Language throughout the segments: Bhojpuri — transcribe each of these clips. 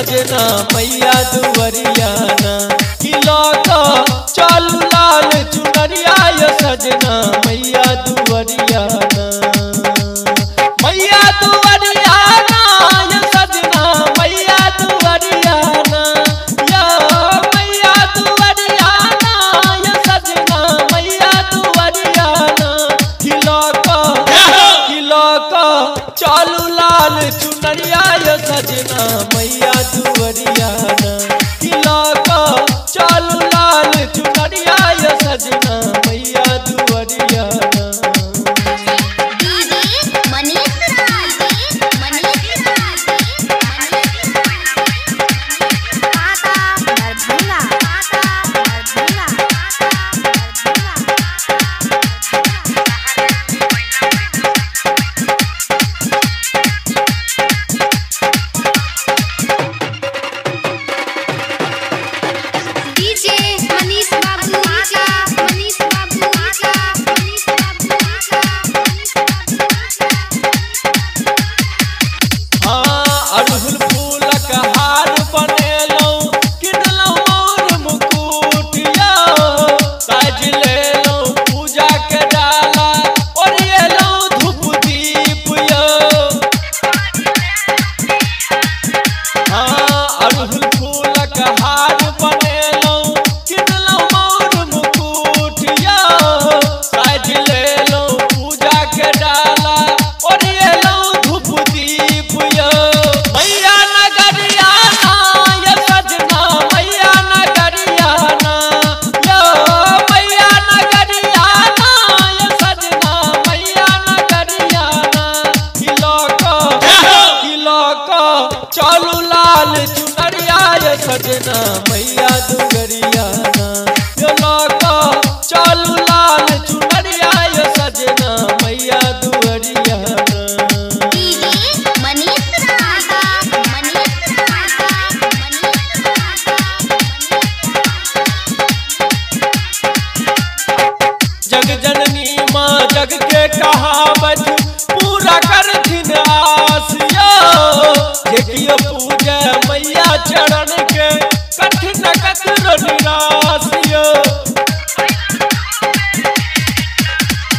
सजना मैया दुवरियाना किलो का चालू लाल चुनरिया ये सजना मैया दुवरियाना मैया दुवरियाना ये सजना मैया दुवरियाना या मैया दुवरियाना ये सजना मैया दुवरियाना किलो का चालू लाल चुनरिया ये सजना मैया दुवरियाना किलो का चालू लाल चुनरिया ये सजना मैया दुवरियाना चालू लाल चुनरिया ये सजना मैया दुवरियाना यो लौका चालू लाल चुनरिया ये सजना मैया दुवरियाना जग जननी माँ जग के कहावत पूरा कर दिन आसिया देखियो पूजा मैया चरण के कठिन कतरो निरासियो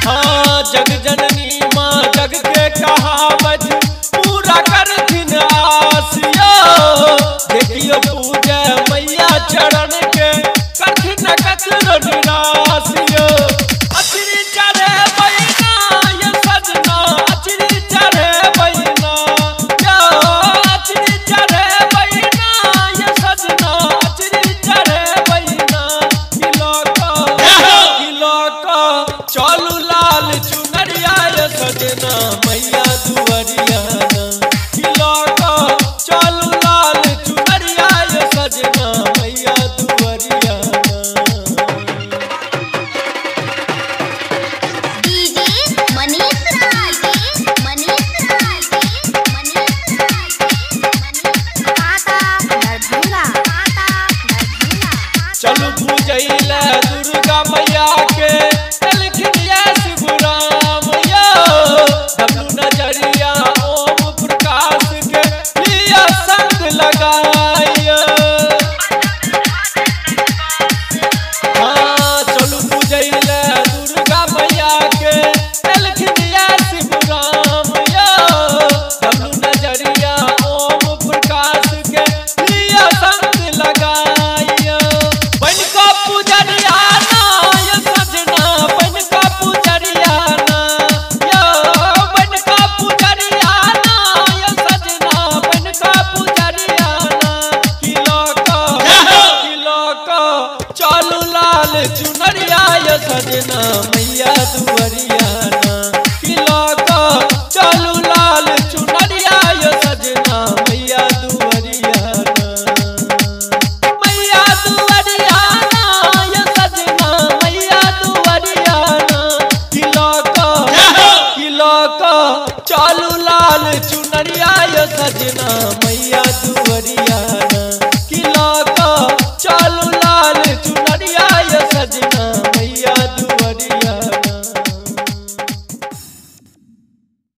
हाँ जग जननी माँ जग के कहावत पूरा कर दिन आसिया देखियो पूजा मैया चरण के कठिन कतरो निरासियो अचरी चढ़े बैना ये सजना अचरी चढ़े बैना चालू लाल चुनरिया ये सजना मैया दुवरियाना किलो का चालू लाल चुनरिया ये सजना मैया दुवरियाना चलू पूजैला दुर्गा मैया के नजरिया ओम प्रकाश के लिया संग लगाइए हाँ चलू पूजैला दुर्गा मैया के शिवराम नजरिया ओम प्रकाश के लिया संग लगाइए बन का पुजरियाना ये सजना बन का पुजरियाना चालू लाल चुनरिया ये सजना